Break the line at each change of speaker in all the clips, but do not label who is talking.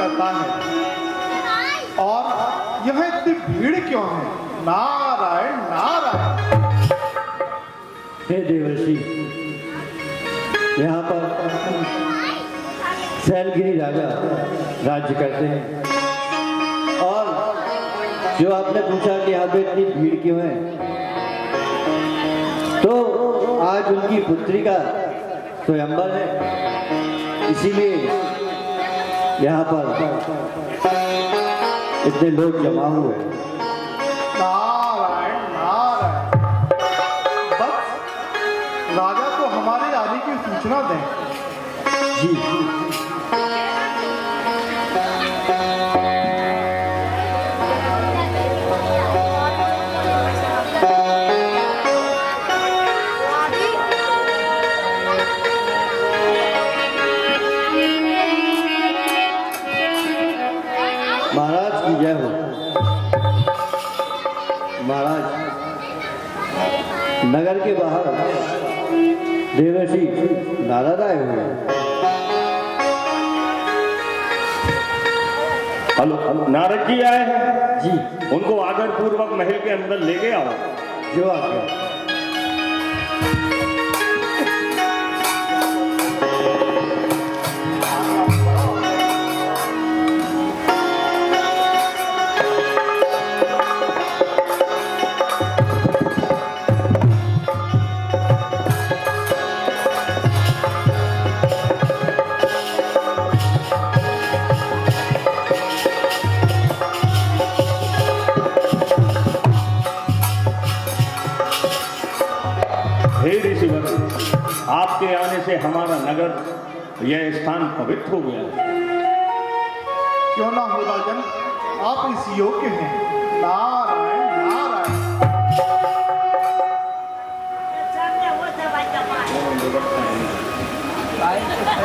करता है। और यह इतनी भीड़ क्यों है? नारायण नारायण।
हे देवर्षि, यहाँ पर शैलगिरी राजा राज्य करते हैं। और जो आपने पूछा कि यहाँ पे इतनी भीड़ क्यों है, तो आज उनकी पुत्री का स्वयंवर है, इसीलिए यहाँ पर इतने लोग जमा हुए हैं।
नारायण नारायण। बस राजा को हमारे आने की सूचना दें।
जी महाराज की जय हो। महाराज, नगर के बाहर देवर्षि नारद आए हुए हैं।
हेलो, नारद जी आए हैं
जी,
उनको आदर पूर्वक महल के अंदर ले गए आओ।
जो आज्ञा।
हे ऋषिवर, आपके आने से हमारा नगर, यह स्थान पवित्र हो गया।
क्यों ना हो राजन, आप इस योग्य हैं। नारायण नारायण।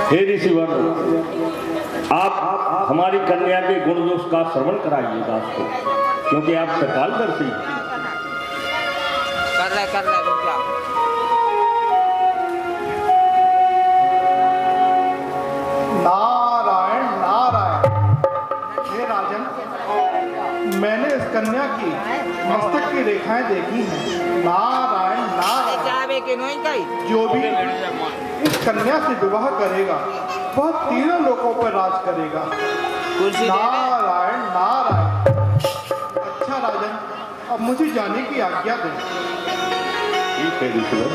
हे ऋषिवर, आप हमारी कन्या के गुण दोष का श्रवण कराइए दास को, क्योंकि आप त्रिकालदर्शी हैं।
कर ले रुक जा।
नारायण नारायण। हे राजन, मैंने इस कन्या की मस्तक की रेखाएं देखी हैं। नारायण नारायण। जो भी इस कन्या से विवाह करेगा वह तीनों लोकों पर राज करेगा। नारायण नारायण। अच्छा राजन, अब मुझे जाने की आज्ञा दें।
ठीक है ऋषिवर।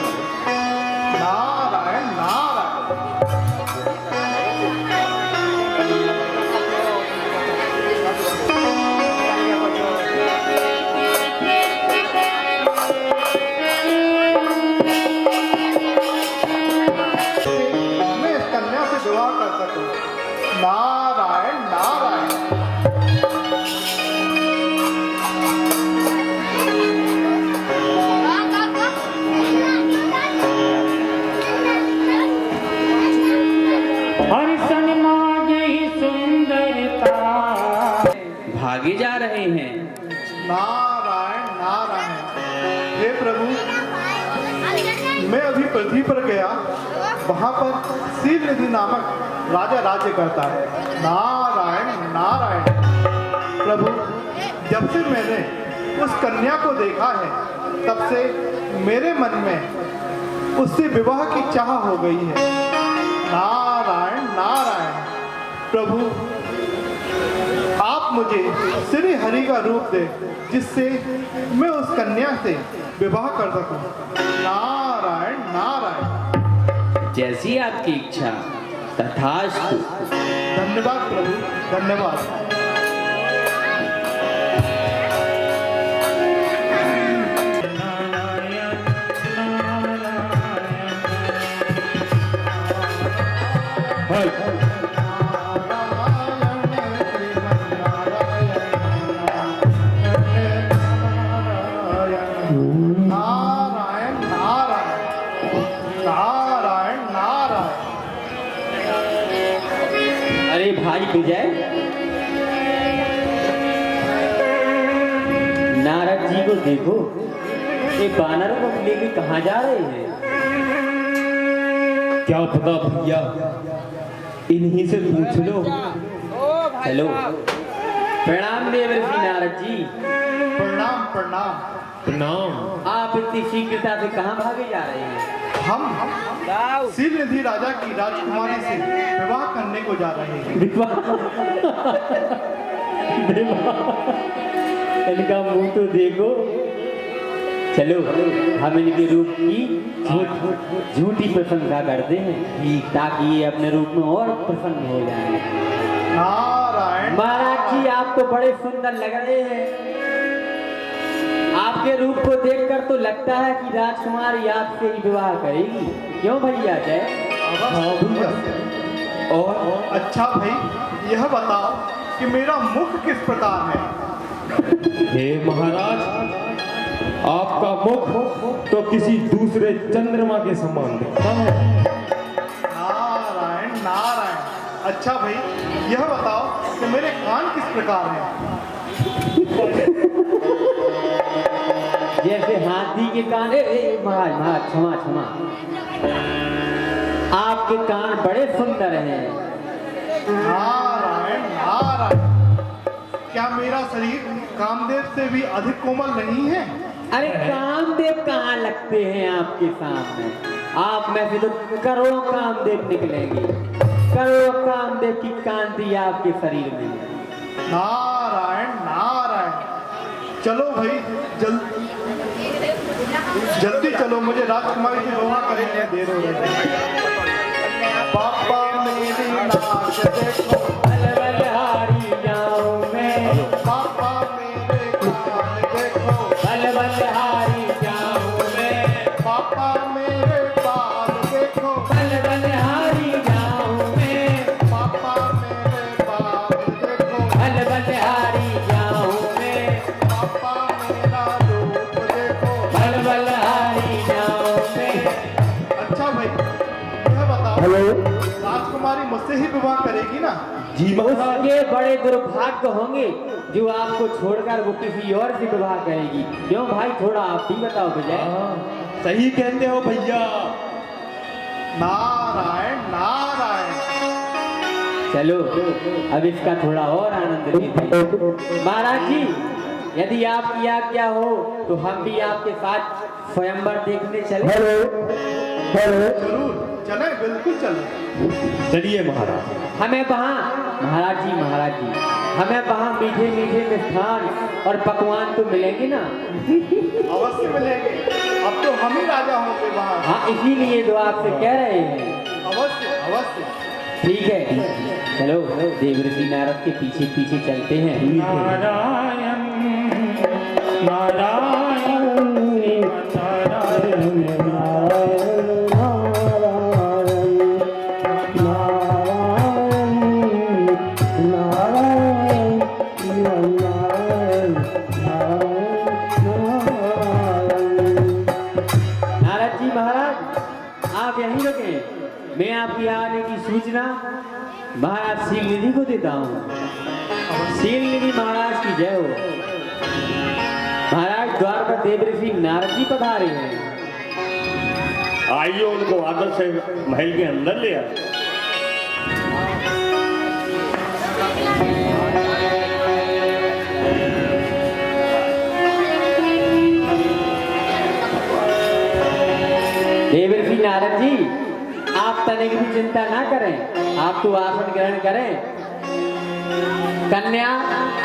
नारायण नारायण। मैं इस कन्या से विवाह कर सकूं। नारायण नारायण।
भागे जा रहे हैं।
नारायण नारायण। हे प्रभु, मैं अभी पृथ्वी पर गया, वहां पर शीलनिधि नामक राजा राज्य करता है। नारायण नारायण। प्रभु, जब से मैंने उस कन्या को देखा है, तब से मेरे मन में उससे विवाह की चाह हो गई है। नारायण नारायण। प्रभु, आप मुझे श्री हरि का रूप दे, जिससे मैं उस कन्या से विवाह कर सकूं। नारायण नारायण।
जैसी आपकी इच्छा तथास्तु।
धन्यवाद प्रभु, धन्यवाद। नारायण नारायण। नारायण नारायण।
अरे भाई विजय, नारद जी को देखो, ये बानरों को लेके कहाँ जा रहे हैं?
क्या पता भैया, इन्हीं से पूछ लो।
चलो प्रणाम देवर्षि नारद जी।
प्रणाम प्रणाम।
प्रणाम।
आप इतनी शीघ्रता से कहाँ भागे जा रहे हैं?
हम शीलनिधि राजा की राजकुमारी से विवाह करने को जा रहे हैं।
इनका मुंह तो देखो। चलो हम इनके रूप की झूठी प्रशंसा करते हैं ताकि ये अपने रूप में और प्रसन्न हो जाए।
नारायण
महाराज जी आप तो बड़े सुंदर लग रहे हैं। आपके रूप को देखकर तो लगता है कि राजकुमारी आपसे ही विवाह करेगी। क्यों भैया जय?
और अच्छा भाई यह बताओ कि मेरा मुख किस प्रकार है?
हे महाराज, आपका मुख तो किसी दूसरे चंद्रमा के समान दिखता है।
नारायण नारायण। अच्छा भाई यह बताओ कि मेरे कान किस प्रकार हैं?
जैसे हाथी के कान। महाराज महाराज क्षमा क्षमा, आपके कान बड़े सुंदर हैं।
नारायण नारायण। क्या मेरा शरीर कामदेव से भी अधिक कोमल नहीं है?
अरे कामदेव कहाँ लगते हैं आपके सामने? आप में से तो करोड़ों कामदेव निकलेंगे। करोड़ों कामदेव की कांति आपके शरीर में है।
नारायण नारायण। चलो भाई जल्दी चलो, मुझे राजकुमारी से विवाह करने देर हो रही है। पापा मेरी नाच देखो,
बलबलहारी जाऊं मैं।
पापा मेरे कान देखो,
बलबलहारी जाऊं मैं।
पापा मेरे बाल देखो,
बलबलहारी जाऊं मैं।
पापा मेरे बाल देखो,
बलबलहारी जाऊं मैं।
पापा मेरा रूप देखो।
बलबलहारी जाऊं मैं।
अच्छा भाई यह बताओ, राजकुमारी मुझसे ही विवाह करेगी ना?
जी महाराज।
उसके बड़े दुर्भाग्य होंगे जो आपको छोड़कर वो किसी और से विवाह करेगी। क्यों भाई, थोड़ा आप भी बताओ विजय।
सही कहते हो भैया।
नारायण नारायण।
चलो अब इसका थोड़ा और आनंद लेते हैं। महाराज जी यदि आपकी आज्ञा हो तो हम भी आपके साथ स्वयंवर देखने चले।
जरूर चले, बिल्कुल चले।
चलिए महाराज।
हमें वहाँ महाराज जी हमें वहाँ मीठे मीठे मिष्ठान और पकवान तो मिलेंगे ना?
अवश्य मिलेंगे। अब तो हम ही राजा होंगे वहाँ।
हाँ इसीलिए तो आपसे कह रहे हैं।
अवश्य अवश्य।
ठीक है चलो देवर्षि नारद के पीछे पीछे चलते हैं।
नारायण नारायण नारायण।
नारद जी महाराज आप यहीं रुके, मैं आपकी आने की सूचना महाराज शीलनिधि को देता हूँ। शीलनिधि महाराज की जय हो। महाराज द्वार पर देवर्षि नारद जी पधारे हैं।
आइए उनको आदर से महल के अंदर ले आए।
देवर्षि नारद जी आप तनिक भी चिंता ना करें, आप तो आसन ग्रहण करें। कन्या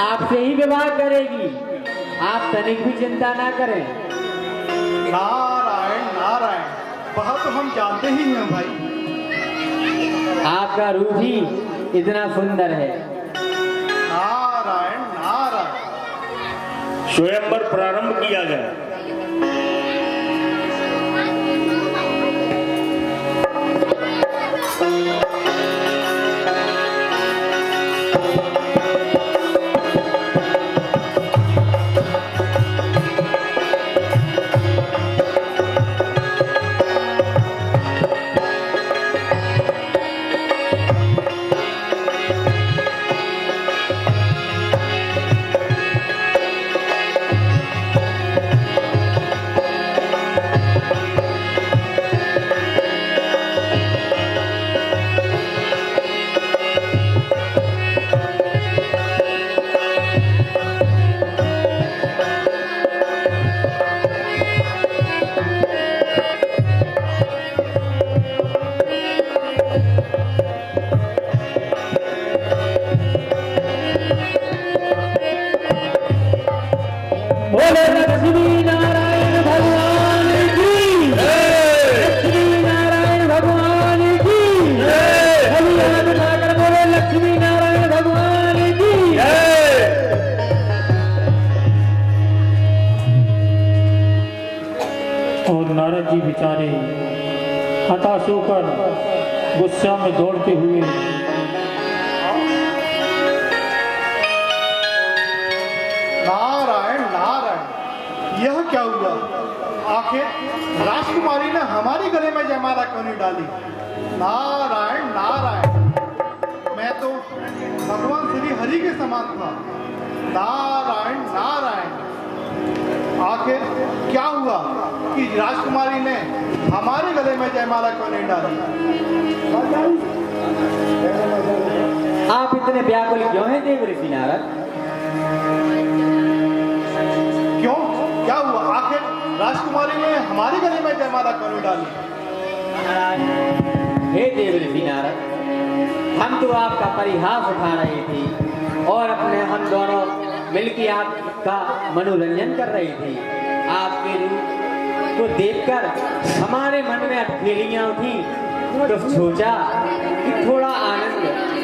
आपसे ही विवाह करेगी, आप तनिक भी चिंता ना करें।
नारायण नारायण। वह तो हम जानते ही हैं भाई।
आपका रूप ही इतना सुंदर है।
नारायण नारायण।
स्वयंवर प्रारंभ किया गया।
नारद जी बेचारे हताश होकर गुस्सा में दौड़ते हुए
नारायण नारायण, यह क्या हुआ? आखिर राजकुमारी ने हमारी गले में जयमाला क्यों नहीं डाली? नारायण नारायण, मैं तो भगवान श्री हरि के समान था। नारायण नारायण, आखिर क्या हुआ कि राजकुमारी ने हमारे गले में जयमाला क्यों नहीं डाली?
आप इतने व्याकुल क्यों हैं देव ऋषि नारद?
क्यों, क्या हुआ? आखिर राजकुमारी ने हमारे गले में जयमाला क्यों नहीं डाली?
हे देव ऋषि नारद, हम तो आपका परिहास उठा रहे थे और हम दोनों मिलकर आपका मनोरंजन कर रहे थे। आपके रूप को देखकर हमारे मन में अटखेलियां उठी तो सोचा कि थोड़ा आनंद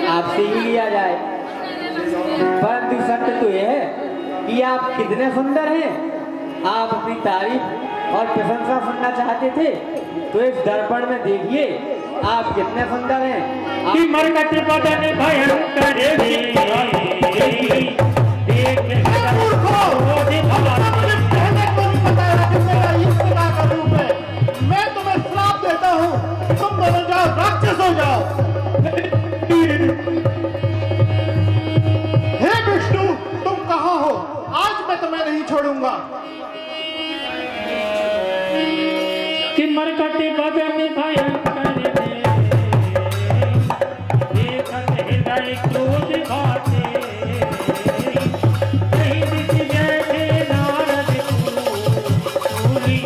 आपसे ही लिया जाए। परंतु सत्य तो यह है कि आप कितने सुंदर हैं। आप अपनी तारीफ और प्रशंसा सुनना चाहते थे तो इस दर्पण में देखिए आप कितने सुंदर हैं।
कि मरकट बदन भयंकर
मैं तुम्हें श्राप देता हूँ, तुम दोनों जाओ, राक्षस हो जाओ। हे विष्णु, तुम कहाँ हो? आज मैं तुम्हें नहीं छोड़ूंगा।
कि मरकट बदन भयंकर देखत हृदय क्रोध बाटे नहीं दिख बैठे नारद भूली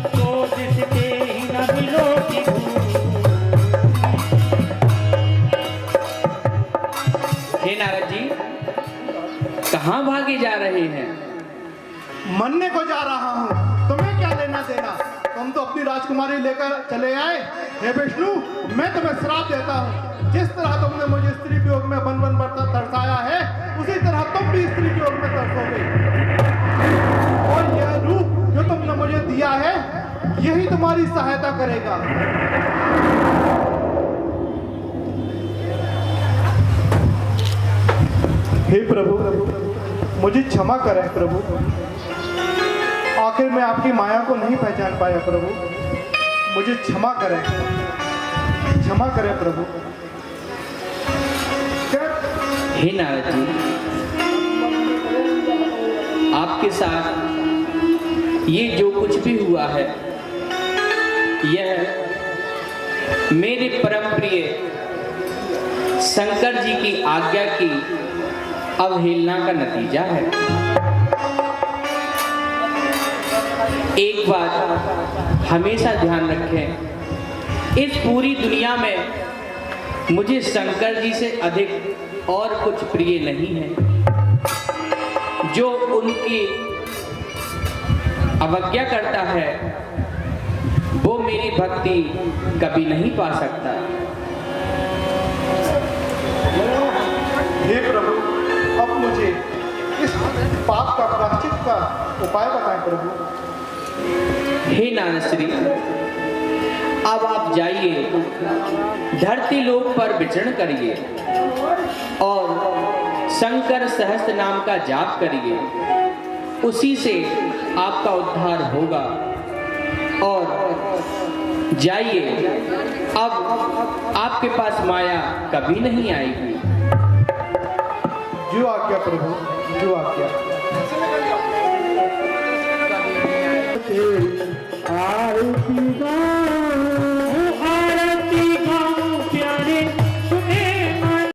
तो दिसते ही न बिलो की
हे नारद जी, कहाँ भागे जा रहे हैं?
मरने को जा रहा हूँ, तुम्हें क्या लेना देना? तुम तो अपनी राजकुमारी लेकर चले आए। हे विष्णु, मैं तुम्हें श्राप देता हूँ, जिस तरह तुमने मुझे स्त्री वियोग में बन बन बढ़ता तरसाया है, उसी तरह तुम भी स्त्री वियोग में तरसोगे। और यह रूप जो तुमने मुझे दिया है, यही तुम्हारी सहायता करेगा। हे प्रभु, मुझे क्षमा करें प्रभु। आखिर मैं आपकी माया को नहीं पहचान पाया प्रभु, मुझे क्षमा करें, क्षमा करें प्रभु।
हे नारद जी, आपके साथ ये जो कुछ भी हुआ है, यह मेरे परम प्रिय शंकर जी की आज्ञा की अवहेलना का नतीजा है। एक बात हमेशा ध्यान रखें, इस पूरी दुनिया में मुझे शंकर जी से अधिक और कुछ प्रिय नहीं है। जो उनकी अवज्ञा करता है वो मेरी भक्ति कभी नहीं पा सकता।
हे प्रभु, अब मुझे इस पाप का प्रायश्चित का उपाय बताएं प्रभु।
हे नारद श्री, अब आप जाइए, धरती लोक पर विचरण करिए और शंकर सहस्त्र नाम का जाप करिए, उसी से आपका उद्धार होगा। और जाइए, अब आपके पास माया कभी नहीं आएगी।
जो आज्ञा प्रभु, जो आज्ञा।
आरती